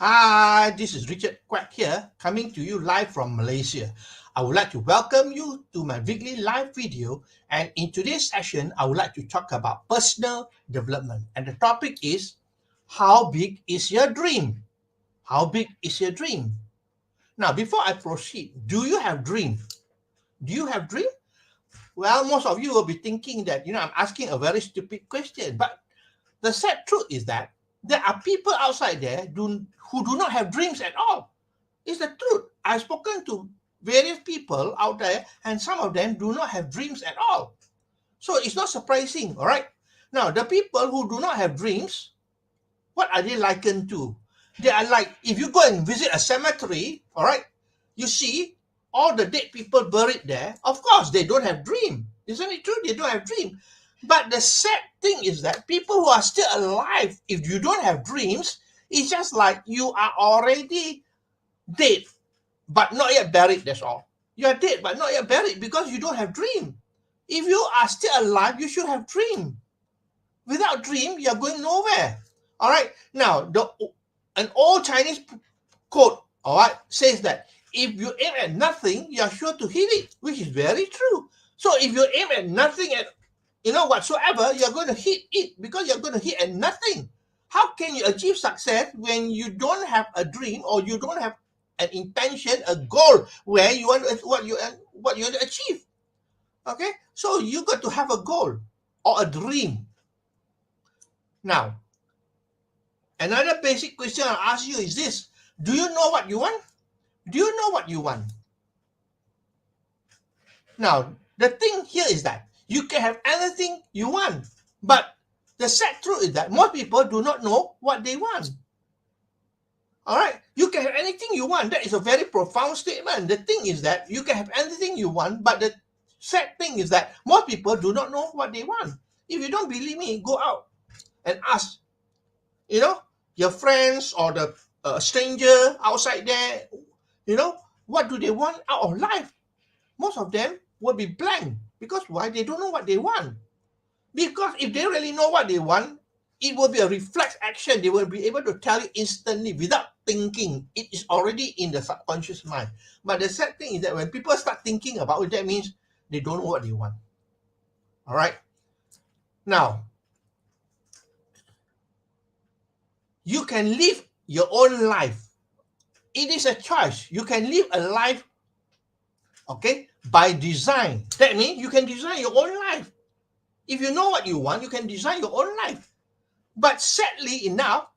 Hi, this is Richard Quack here, coming to you live from Malaysia. I would like to welcome you to my weekly live video, and in today's session, I would like to talk about personal development. And the topic is, how big is your dream? How big is your dream? Now, before I proceed, do you have dream? Do you have dream? Well, most of you will be thinking that, I'm asking a very stupid question, but the sad truth is that there are people outside there who do not have dreams at all. It's the truth. I've spoken to various people out there, and some of them do not have dreams at all. So it's not surprising, all right? Now, the people who do not have dreams, what are they likened to? They are like, if you go and visit a cemetery, all right, you see all the dead people buried there. Of course, they don't have dream. Isn't it true? They don't have dream. But the sad thing is that people who are still alive, if you don't have dreams, it's just like you are already dead, but not yet buried. That's all. You are dead, but not yet buried because you don't have dream. If you are still alive, you should have dream. Without dream, you're going nowhere. All right. Now, an old Chinese quote, all right, says that if you aim at nothing, you're sure to hit it, which is very true. So if you aim at nothing at whatsoever, you're going to hit it because you're going to hit at nothing. How can you achieve success when you don't have a dream or you don't have an intention, a goal where you want what you want to achieve? Okay, so you got to have a goal or a dream. Now, another basic question I'll ask you is this: do you know what you want? Do you know what you want? Now, the thing here is that you can have anything you want, but the sad truth is that most people do not know what they want. All right, you can have anything you want. That is a very profound statement. The thing is that you can have anything you want, but the sad thing is that most people do not know what they want. If you don't believe me, go out and ask, your friends or the stranger outside there, what do they want out of life? Most of them will be blank because why? They don't know what they want. Because if they really know what they want, it will be a reflex action. They will be able to tell you instantly without thinking. It is already in the subconscious mind. But the sad thing is that when people start thinking about it, that means they don't know what they want. All right. Now, you can live your own life. It is a choice. You can live a life, okay, by design. That means you can design your own life. If you know what you want, you can design your own life. But sadly enough,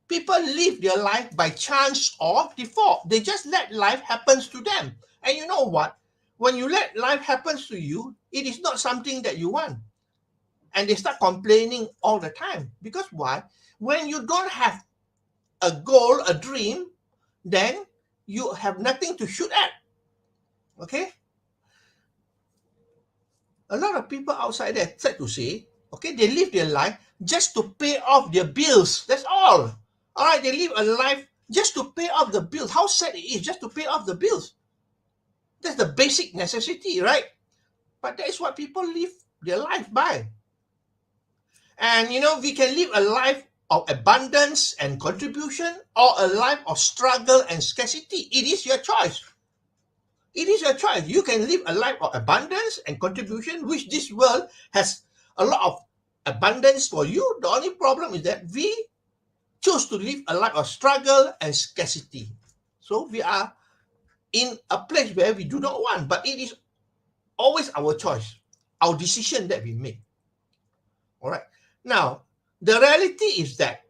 people live their life by chance or default. They just let life happen to them. And you know what? When you let life happen to you, it is not something that you want. And they start complaining all the time. Because why? When you don't have a goal, a dream, then you have nothing to shoot at. Okay? A lot of people outside there, sad to say, okay, they live their life just to pay off their bills. That's all. All right, they live a life just to pay off the bills. How sad it is just to pay off the bills. That's the basic necessity, right? But that is what people live their life by. And we can live a life of abundance and contribution or a life of struggle and scarcity. It is your choice. It is your choice. You can live a life of abundance and contribution, which this world has a lot of abundance for you. The only problem is that we choose to live a life of struggle and scarcity. So we are in a place where we do not want, but it is always our choice, our decision that we make. All right. Now, the reality is that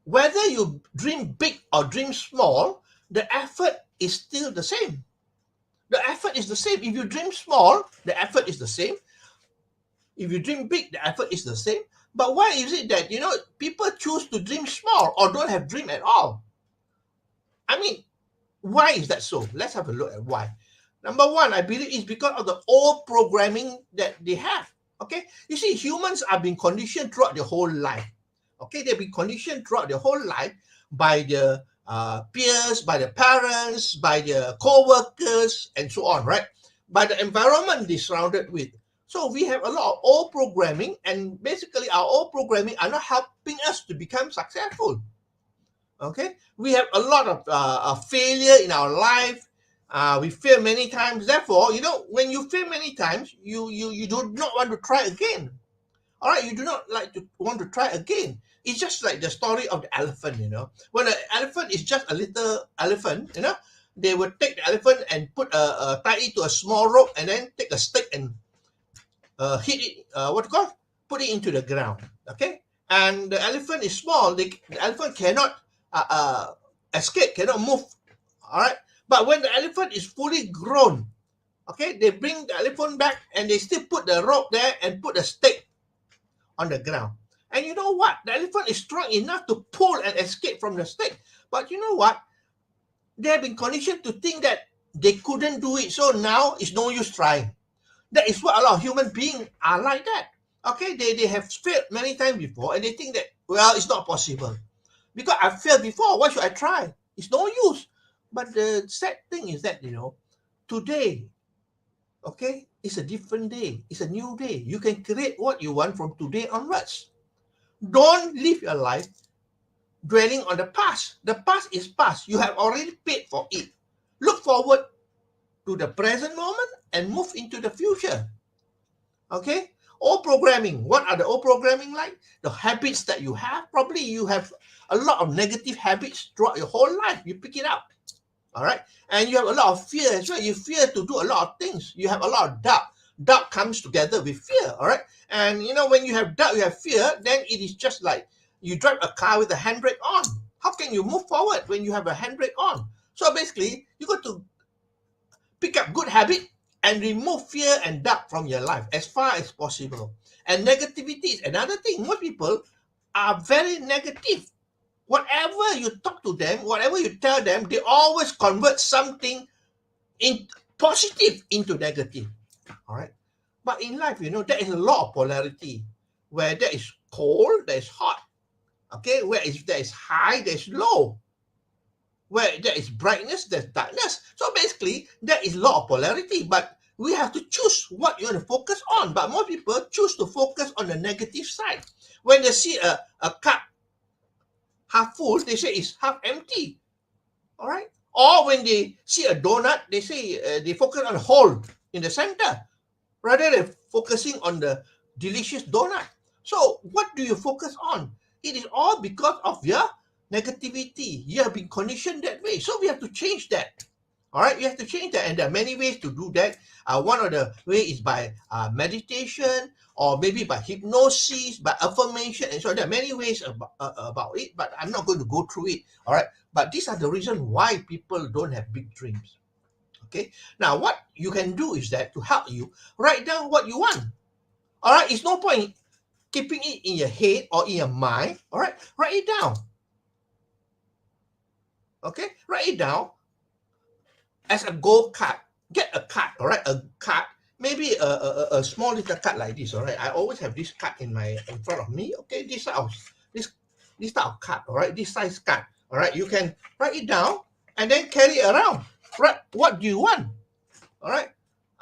whether you dream big or dream small, the effort is still the same. The effort is the same. If you dream small, the effort is the same. If you dream big, the effort is the same. But why is it that, people choose to dream small or don't have dream at all? I mean, why is that so? Let's have a look at why. Number one, I believe it's because of the old programming that they have. Okay? You see, humans are being conditioned throughout their whole life. Okay? They've been conditioned throughout their whole life by the peers, by the parents, by the co-workers, and so on, right? By the environment they're surrounded with. So we have a lot of old programming, and basically our old programming are not helping us to become successful. Okay, we have a lot of failure in our life. We fail many times. Therefore, when you fail many times, you do not want to try again. All right, you do not like to want to try again. It's just like the story of the elephant. When an elephant is just a little elephant, they would take the elephant and tie it to a small rope, and then take a stick and hit it. What you call? Put it into the ground. Okay, and the elephant is small. The elephant cannot escape, cannot move. All right, but when the elephant is fully grown, okay, they bring the elephant back and they still put the rope there and put the stick on the ground. And you know what? The elephant is strong enough to pull and escape from the stick. But you know what? They have been conditioned to think that they couldn't do it. So now it's no use trying. That is what a lot of human beings are like that. Okay, they have failed many times before and they think that, well, it's not possible. Because I failed before, why should I try? It's no use. But the sad thing is that, today, okay, it's a different day. It's a new day. You can create what you want from today onwards. Don't live your life dwelling on the past. The past is past. You have already paid for it. Look forward to the present moment and move into the future. Okay? Old programming. What are the old programming like? The habits that you have. Probably you have a lot of negative habits throughout your whole life. You pick it up. All right? And you have a lot of fear as well. You fear to do a lot of things. You have a lot of doubt. Doubt comes together with fear. All right? And when you have doubt, you have fear, then it is just like you drive a car with the handbrake on. How can you move forward when you have a handbrake on? So basically, you got to pick up good habit and remove fear and doubt from your life as far as possible. And negativity is another thing. Most people are very negative. Whatever you talk to them, whatever you tell them, they always convert something in positive into negative. All right. But in life, there is a lot of polarity. Where there is cold, there is hot. Okay. Where there is high, there is low. Where there is brightness, there's darkness. So basically, there is a lot of polarity. But we have to choose what you want to focus on. But most people choose to focus on the negative side. When they see a cup half full, they say it's half empty. All right. Or when they see a donut, they say they focus on the hole in the center rather than focusing on the delicious donut. So what do you focus on? It is all because of your negativity. You have been conditioned that way. So we have to change that. All right, we have to change that. And there are many ways to do that. One of the ways is by meditation, or maybe by hypnosis, by affirmation. And so there are many ways about it, but I'm not going to go through it. All right, but these are the reasons why people don't have big dreams. Okay, now what you can do is that to help you, write down what you want. All right, it's no point keeping it in your head or in your mind. All right, write it down. Okay, write it down as a goal card. Get a card. All right, a card, maybe a small little card like this. All right, I always have this card in front of me. Okay, this type of card. All right, this size card. All right, you can write it down and then carry it around. Right, what do you want? All right,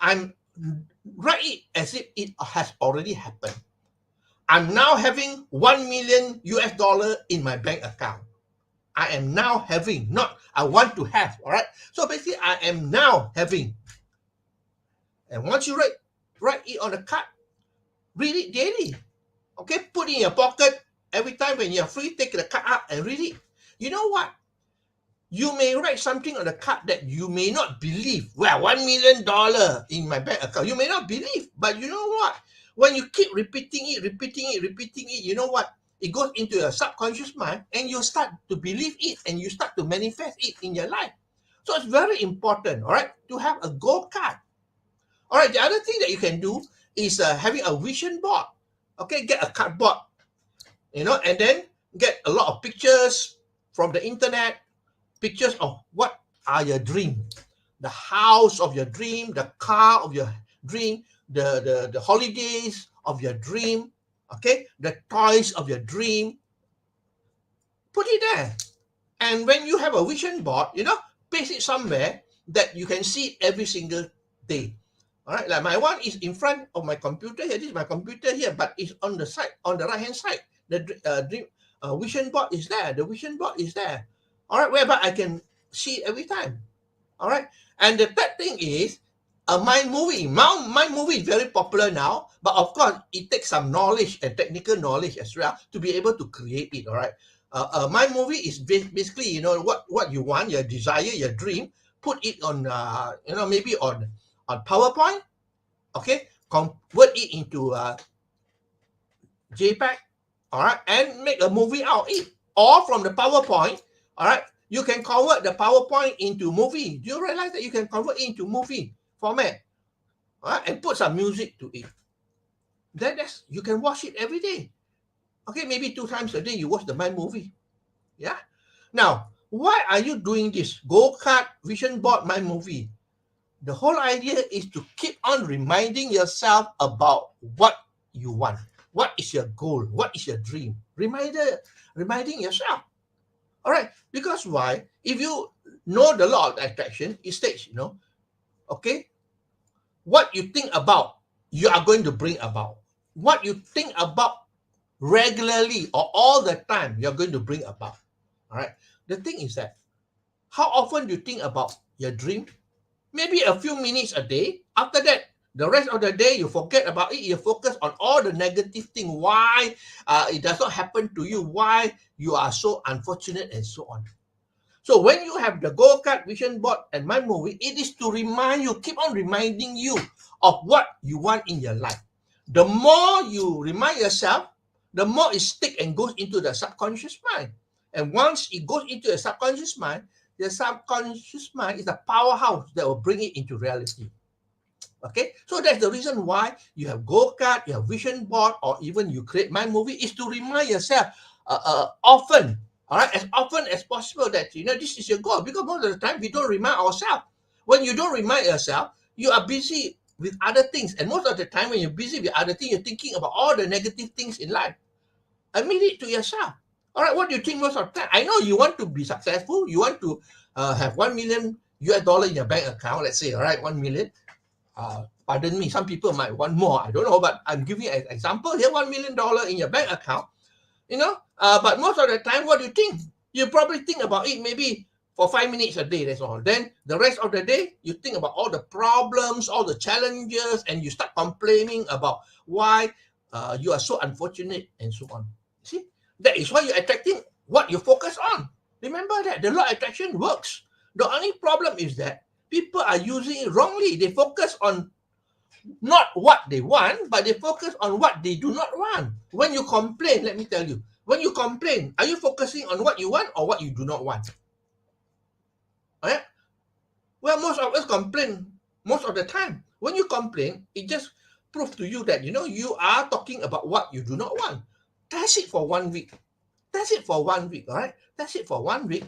write it as if it has already happened. I'm now having $1 million in my bank account. I am now having, not I want to have. All right, so basically I am now having. And once you write it on the card, read it daily. Okay, put it in your pocket. Every time when you're free, take the card out and read it. You know what? You may write something on the card that you may not believe. Well, $1 million in my bank account. You may not believe, but you know what? When you keep repeating it, you know what? It goes into your subconscious mind and you start to believe it and you start to manifest it in your life. So it's very important, all right, to have a goal card. All right, the other thing that you can do is having a vision board. Okay, get a cardboard, and then get a lot of pictures from the internet, pictures of what are your dreams, the house of your dream, the car of your dream, the holidays of your dream, okay, the toys of your dream. Put it there. And when you have a vision board, paste it somewhere that you can see it every single day. All right, like my one is in front of my computer here. This is my computer here, but it's on the side, on the right hand side. The dream, vision board is there. The vision board is there. All right, whereby I can see it every time. All right. And the third thing is mind movie. Mind movie is very popular now, but of course, it takes some knowledge and technical knowledge as well to be able to create it. All right. Mind movie is basically, you know, what you want, your desire, your dream, put it on, maybe on PowerPoint. Okay. Convert it into JPEG. All right. And make a movie out of it. Or from the PowerPoint. All right. You can convert the PowerPoint into movie. Do you realize that you can convert it into movie format? All right, and put some music to it. Then you can watch it every day. Okay, maybe 2 times a day you watch the Mind movie. Yeah. Now, why are you doing this? Go-kart, vision board, Mind movie. The whole idea is to keep on reminding yourself about what you want. What is your goal? What is your dream? Reminding yourself. All right, because why? If you know the law of attraction, it states, okay, what you think about, you are going to bring about. What you think about regularly or all the time, you're going to bring about. All right. The thing is that, how often do you think about your dream? Maybe a few minutes a day. After that, the rest of the day, you forget about it. You focus on all the negative things. Why it does not happen to you. Why you are so unfortunate and so on. So when you have the go-kart, vision board, and Mind movie, it is to remind you, keep on reminding you of what you want in your life. The more you remind yourself, the more it sticks and goes into the subconscious mind. And once it goes into the subconscious mind, the subconscious mind is a powerhouse that will bring it into reality. Okay, so that's the reason why you have go-kart, you have vision board, or even you create Mind movie, is to remind yourself often. All right, as often as possible that, this is your goal. Because most of the time, we don't remind ourselves. When you don't remind yourself, you are busy with other things. And most of the time, when you're busy with other things, you're thinking about all the negative things in life. Admit it to yourself. All right, what do you think most of the time? I know you want to be successful. You want to have $1 million US in your bank account, let's say, all right, 1 million. Pardon me, some people might want more. I don't know, but I'm giving you an example here, $1 million in your bank account. But most of the time, what do you think? You probably think about it maybe for 5 minutes a day, that's all. Then the rest of the day, you think about all the problems, all the challenges, and you start complaining about why you are so unfortunate and so on. See, that is why you're attracting what you focus on. Remember that the law of attraction works. The only problem is that people are using it wrongly. They focus on not what they want, but they focus on what they do not want. When you complain, let me tell you, when you complain, are you focusing on what you want or what you do not want? Right? Well, most of us complain most of the time. When you complain, it just proves to you that, you are talking about what you do not want. That's it for 1 week. That's it for 1 week, all right? That's it for 1 week.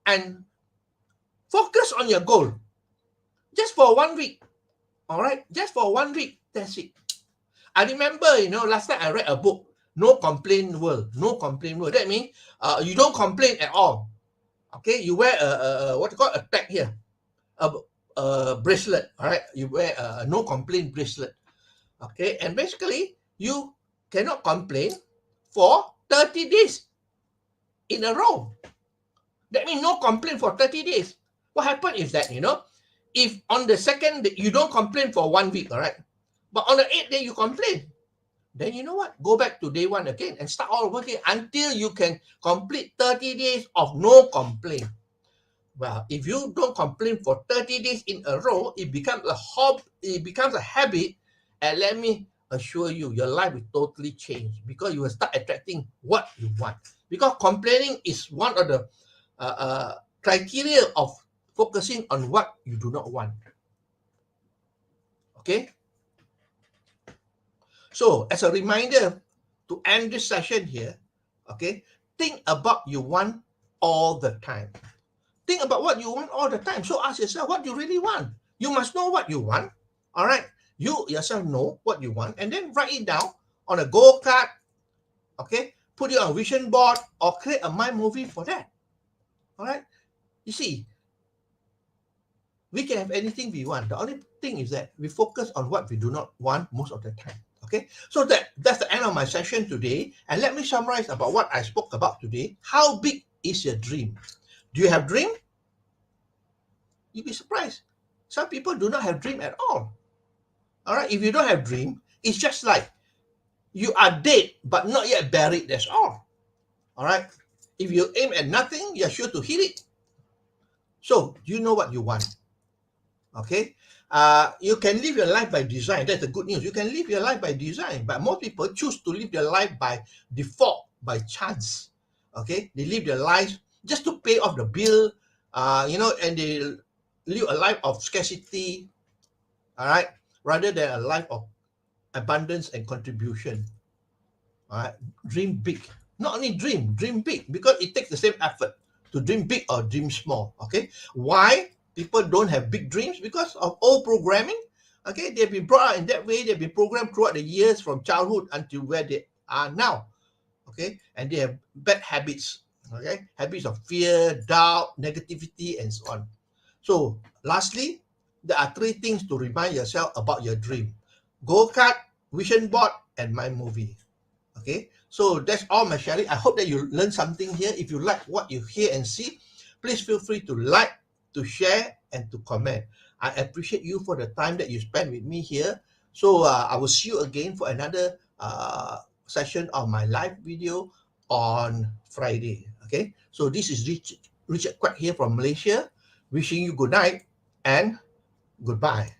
And focus on your goal. Just for 1 week. All right, just for 1 week, that's it. I remember, last time I read a book, No Complaint World. No Complaint World. That means you don't complain at all. Okay, you wear what you call a tag here, a bracelet. All right, you wear a no complaint bracelet. Okay, and basically you cannot complain for 30 days in a row. That means no complaint for 30 days. What happened is that, if on the second day, you don't complain for 1 week, all right? But on the 8th day, you complain. Then you know what? Go back to day 1 again and start all over again until you can complete 30 days of no complaint. Well, if you don't complain for 30 days in a row, it becomes a habit. And let me assure you, your life will totally change because you will start attracting what you want. Because complaining is one of the criteria of focusing on what you do not want. Okay? So, as a reminder to end this session here, okay, think about you want all the time. Think about what you want all the time. So ask yourself what you really want. You must know what you want. All right? You yourself know what you want and then write it down on a go-kart, okay? Put it on a vision board or create a Mind movie for that. All right? You see, we can have anything we want. The only thing is that we focus on what we do not want most of the time. Okay, so that's the end of my session today. And let me summarize about what I spoke about today. How big is your dream? Do you have dream? You'd be surprised. Some people do not have dream at all. All right, if you don't have dream, it's just like you are dead but not yet buried. That's all. All right. If you aim at nothing, you're sure to hit it. So you know what you want. Okay. You can live your life by design. That's the good news. You can live your life by design, but most people choose to live their life by default, by chance. Okay, they live their lives just to pay off the bill, and they live a life of scarcity. All right, rather than a life of abundance and contribution. All right, dream big. Not only dream big, because it takes the same effort to dream big or dream small. Okay, why people don't have big dreams? Because of old programming. Okay, they've been brought up in that way. They've been programmed throughout the years from childhood until where they are now. Okay, and they have bad habits. Okay, habits of fear, doubt, negativity, and so on. So, lastly, there are three things to remind yourself about your dream: goal card, vision board, and my movie. Okay, so that's all my sharing. I hope that you learn something here. If you like what you hear and see, please feel free to like, to share, and to comment. I appreciate you for the time that you spend with me here. So I will see you again for another session of my live video on Friday. Okay, so this is Richard Quack here from Malaysia, wishing you good night and goodbye.